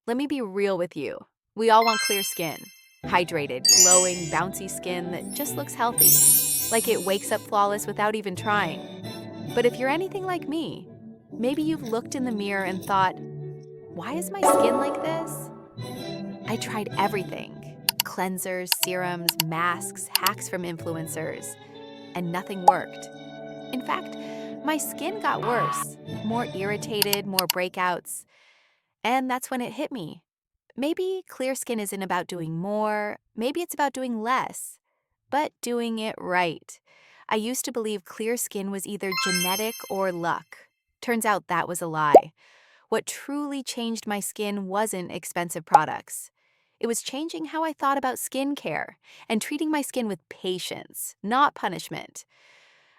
Let me be real with you. We all want clear skin. Hydrated, glowing, bouncy skin that just looks healthy. Like it wakes up flawless without even trying. But if you're anything like me, maybe you've looked in the mirror and thought, why is my skin like this? I tried everything. Cleansers, serums, masks, hacks from influencers, and nothing worked. In fact, my skin got worse, more irritated, more breakouts. And that's when it hit me. Maybe clear skin isn't about doing more, maybe it's about doing less, but doing it right. I used to believe clear skin was either genetic or luck. Turns out that was a lie. What truly changed my skin wasn't expensive products. It was changing how I thought about skincare and treating my skin with patience, not punishment.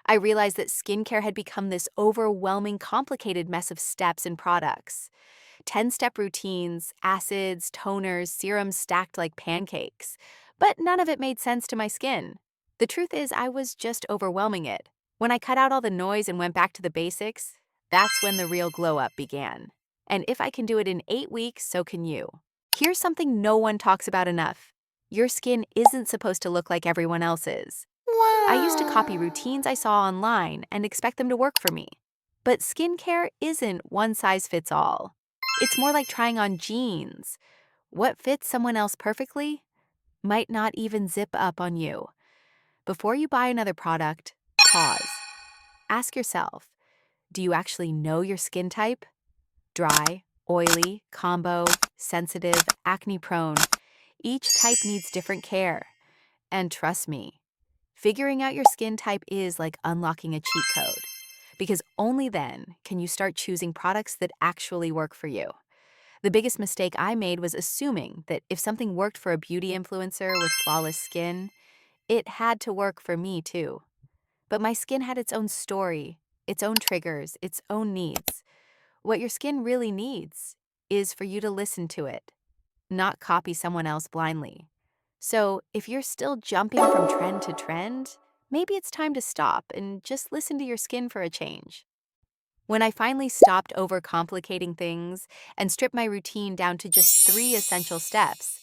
I realized that skincare had become this overwhelming, complicated mess of steps and products. 10-step routines, acids, toners, serums stacked like pancakes. But none of it made sense to my skin. The truth is, I was just overwhelming it. When I cut out all the noise and went back to the basics, that's when the real glow up began. And if I can do it in 8 weeks, so can you. Here's something no one talks about enough. Your skin isn't supposed to look like everyone else's. I used to copy routines I saw online and expect them to work for me. But skincare isn't one size fits all. It's more like trying on jeans. What fits someone else perfectly might not even zip up on you. Before you buy another product, pause. Ask yourself, do you actually know your skin type? Dry, oily, combo, sensitive, acne prone. Each type needs different care. And trust me, figuring out your skin type is like unlocking a cheat code, because only then can you start choosing products that actually work for you. The biggest mistake I made was assuming that if something worked for a beauty influencer with flawless skin, it had to work for me too. But my skin had its own story, its own triggers, its own needs. What your skin really needs is for you to listen to it, not copy someone else blindly. So if you're still jumping from trend to trend, maybe it's time to stop and just listen to your skin for a change. When I finally stopped overcomplicating things and stripped my routine down to just 3 essential steps,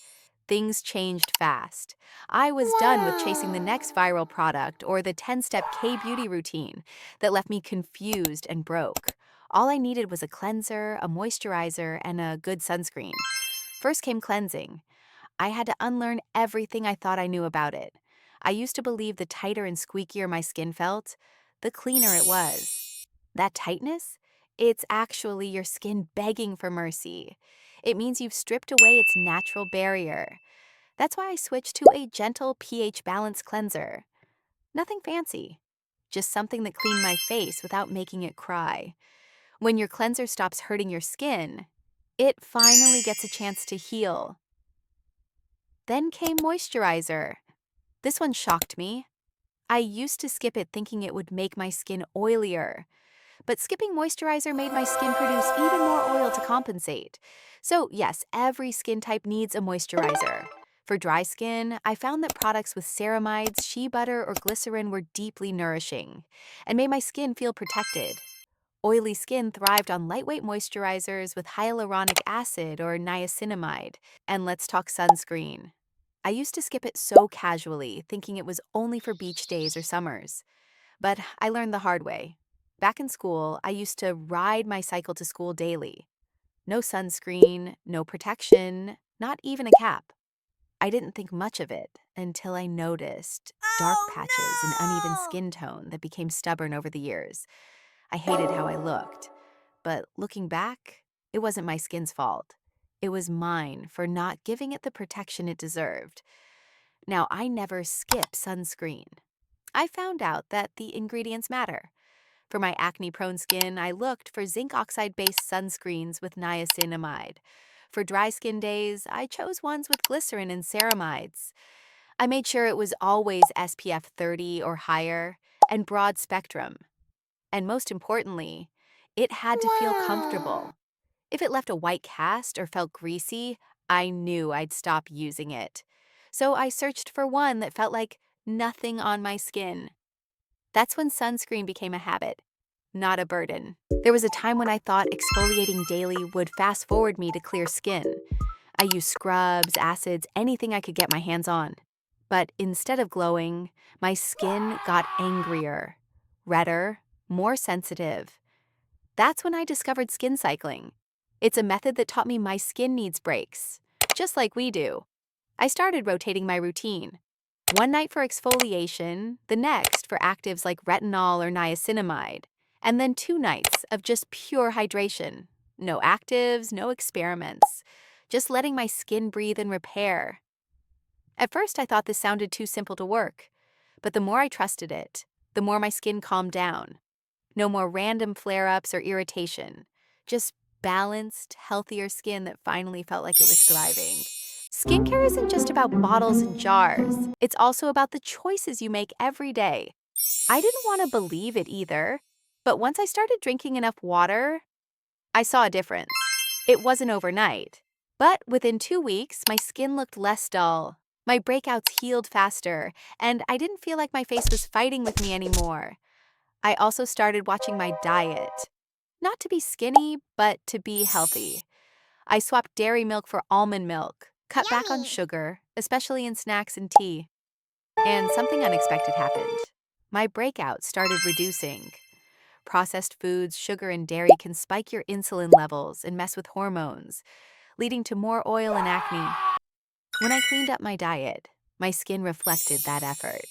things changed fast. I was done with chasing the next viral product or the 10-step K-beauty routine that left me confused and broke. All I needed was a cleanser, a moisturizer, and a good sunscreen. First came cleansing. I had to unlearn everything I thought I knew about it. I used to believe the tighter and squeakier my skin felt, the cleaner it was. That tightness? It's actually your skin begging for mercy. It means you've stripped away its natural barrier. That's why I switched to a gentle pH balance cleanser. Nothing fancy, just something that cleaned my face without making it cry. When your cleanser stops hurting your skin, it finally gets a chance to heal. Then came moisturizer. This one shocked me. I used to skip it thinking it would make my skin oilier. But skipping moisturizer made my skin produce even more oil to compensate. So yes, every skin type needs a moisturizer. For dry skin, I found that products with ceramides, shea butter, or glycerin were deeply nourishing and made my skin feel protected. Oily skin thrived on lightweight moisturizers with hyaluronic acid or niacinamide. And let's talk sunscreen. I used to skip it so casually, thinking it was only for beach days or summers. But I learned the hard way. Back in school, I used to ride my cycle to school daily. No sunscreen, no protection, not even a cap. I didn't think much of it until I noticed dark patches and uneven skin tone that became stubborn over the years. I hated how I looked. But looking back, it wasn't my skin's fault. It was mine for not giving it the protection it deserved. Now, I never skip sunscreen. I found out that the ingredients matter. For my acne-prone skin, I looked for zinc oxide-based sunscreens with niacinamide. For dry skin days, I chose ones with glycerin and ceramides. I made sure it was always SPF 30 or higher and broad spectrum. And most importantly, it had to feel comfortable. If it left a white cast or felt greasy, I knew I'd stop using it. So I searched for one that felt like nothing on my skin. That's when sunscreen became a habit. not a burden. There was a time when I thought exfoliating daily would fast forward me to clear skin. I used scrubs, acids, anything I could get my hands on. But instead of glowing, my skin got angrier, redder, more sensitive. That's when I discovered skin cycling. It's a method that taught me my skin needs breaks, just like we do. I started rotating my routine. One night for exfoliation, the next for actives like retinol or niacinamide, and then 2 nights of just pure hydration. No actives, no experiments, just letting my skin breathe and repair. At first, I thought this sounded too simple to work, but the more I trusted it, the more my skin calmed down. No more random flare-ups or irritation, just balanced, healthier skin that finally felt like it was thriving. Skincare isn't just about bottles and jars. It's also about the choices you make every day. I didn't want to believe it either, but once I started drinking enough water, I saw a difference. It wasn't overnight, but within 2 weeks, my skin looked less dull. My breakouts healed faster, and I didn't feel like my face was fighting with me anymore. I also started watching my diet. Not to be skinny, but to be healthy. I swapped dairy milk for almond milk, cut back on sugar, especially in snacks and tea. And something unexpected happened. My breakouts started reducing. Processed foods, sugar, and dairy can spike your insulin levels and mess with hormones, leading to more oil and acne. When I cleaned up my diet, my skin reflected that effort.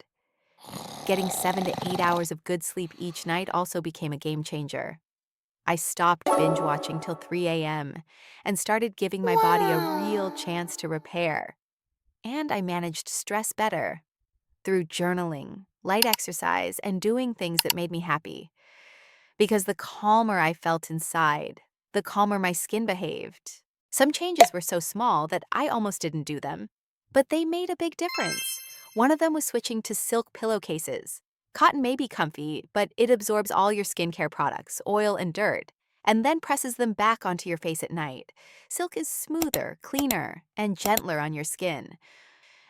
Getting 7 to 8 hours of good sleep each night also became a game changer. I stopped binge watching till 3 a.m. and started giving my body a real chance to repair. And I managed stress better through journaling, light exercise, and doing things that made me happy. Because the calmer I felt inside, the calmer my skin behaved. Some changes were so small that I almost didn't do them, but they made a big difference. One of them was switching to silk pillowcases. Cotton may be comfy, but it absorbs all your skincare products, oil and dirt, and then presses them back onto your face at night. Silk is smoother, cleaner, and gentler on your skin.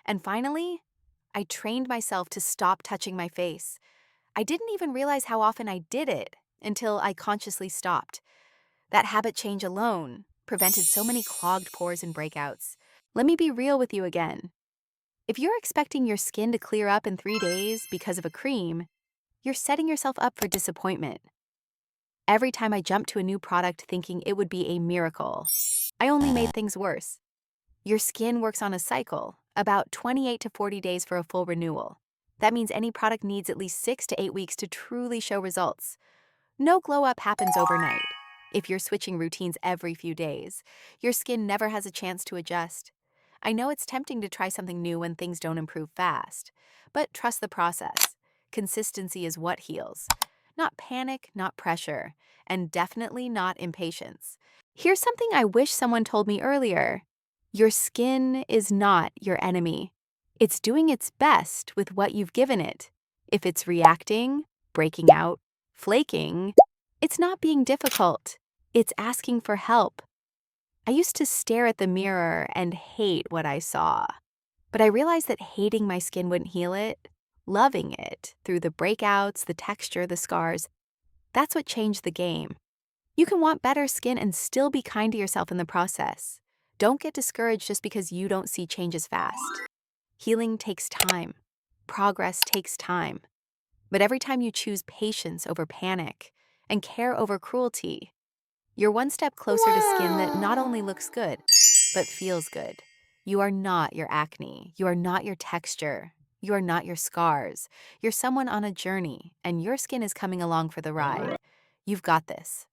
And finally, I trained myself to stop touching my face. I didn't even realize how often I did it until I consciously stopped. That habit change alone prevented so many clogged pores and breakouts. Let me be real with you again. If you're expecting your skin to clear up in 3 days because of a cream, you're setting yourself up for disappointment. Every time I jumped to a new product thinking it would be a miracle, I only made things worse. Your skin works on a cycle, about 28 to 40 days for a full renewal. That means any product needs at least 6 to 8 weeks to truly show results. No glow up happens overnight. If you're switching routines every few days, your skin never has a chance to adjust. I know it's tempting to try something new when things don't improve fast, but trust the process. Consistency is what heals. Not panic, not pressure, and definitely not impatience. Here's something I wish someone told me earlier. Your skin is not your enemy. It's doing its best with what you've given it. If it's reacting, breaking out, flaking, it's not being difficult. It's asking for help. I used to stare at the mirror and hate what I saw. But I realized that hating my skin wouldn't heal it. Loving it, through the breakouts, the texture, the scars, that's what changed the game. You can want better skin and still be kind to yourself in the process. Don't get discouraged just because you don't see changes fast. Healing takes time. Progress takes time. But every time you choose patience over panic and care over cruelty, you're one step closer to skin that not only looks good, but feels good. You are not your acne. You are not your texture. You are not your scars. You're someone on a journey, and your skin is coming along for the ride. You've got this.